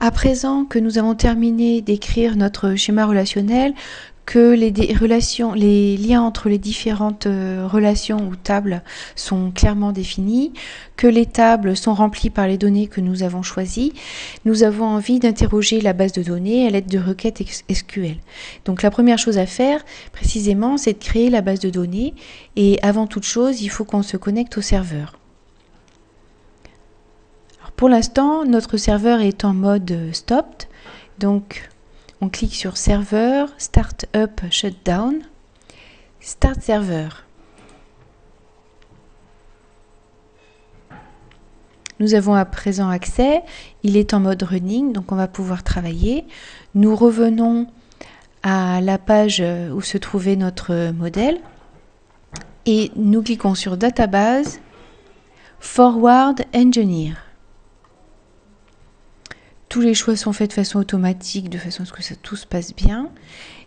À présent que nous avons terminé d'écrire notre schéma relationnel, que les liens entre les différentes relations ou tables sont clairement définis, que les tables sont remplies par les données que nous avons choisies, nous avons envie d'interroger la base de données à l'aide de requêtes SQL. Donc la première chose à faire, précisément, c'est de créer la base de données et avant toute chose, il faut qu'on se connecte au serveur. Alors pour l'instant, notre serveur est en mode stopped, donc on clique sur Serveur, Start Up, Shutdown, Start Server. Nous avons à présent accès, il est en mode running, donc on va pouvoir travailler. Nous revenons à la page où se trouvait notre modèle et nous cliquons sur Database, Forward Engineer. Tous les choix sont faits de façon automatique, de façon à ce que tout se passe bien.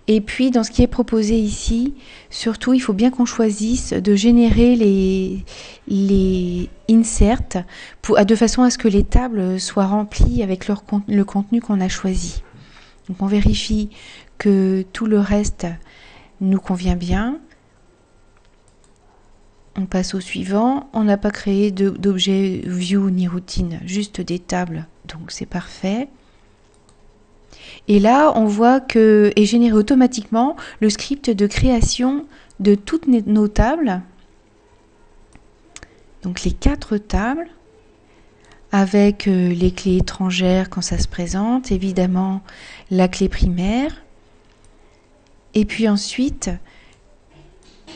Et puis, dans ce qui est proposé ici, surtout, il faut bien qu'on choisisse de générer les inserts de façon à ce que les tables soient remplies avec le contenu qu'on a choisi. Donc, on vérifie que tout le reste nous convient bien. On passe au suivant. On n'a pas créé d'objet view ni routine, juste des tables. Donc c'est parfait. Et là, on voit que est généré automatiquement le script de création de toutes nos tables. Donc les 4 tables avec les clés étrangères quand ça se présente, évidemment la clé primaire. Et puis ensuite,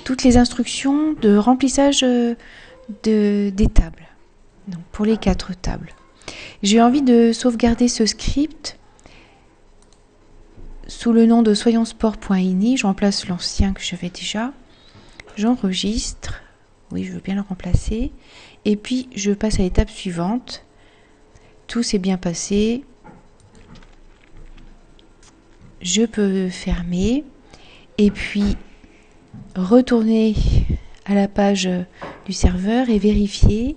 toutes les instructions de remplissage des tables. Donc pour les 4 tables. J'ai envie de sauvegarder ce script sous le nom de soyonssport.ini. Je remplace l'ancien que j'avais déjà. J'enregistre. Oui, je veux bien le remplacer. Et puis, je passe à l'étape suivante. Tout s'est bien passé. Je peux fermer. Et puis, retourner à la page du serveur et vérifier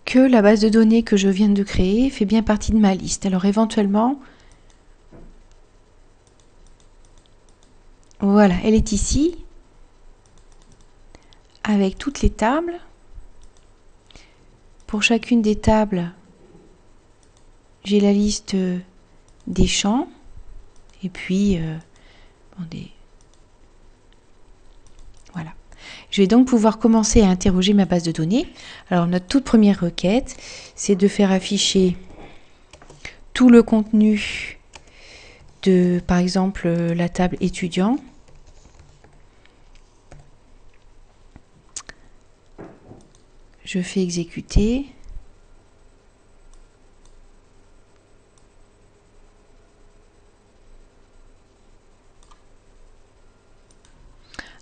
que la base de données que je viens de créer fait bien partie de ma liste. Alors éventuellement, voilà, elle est ici, avec toutes les tables. Pour chacune des tables, j'ai la liste des champs, et puis voilà. Je vais donc pouvoir commencer à interroger ma base de données. Alors notre toute première requête, c'est de faire afficher tout le contenu de, par exemple, la table étudiant. Je fais exécuter.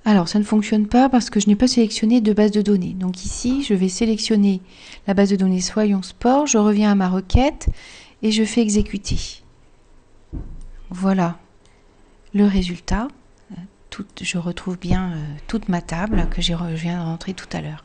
Alors, ça ne fonctionne pas parce que je n'ai pas sélectionné de base de données. Donc ici, je vais sélectionner la base de données Soyons Sport. Je reviens à ma requête et je fais exécuter. Voilà le résultat. Je retrouve bien toute ma table que je viens de rentrer tout à l'heure.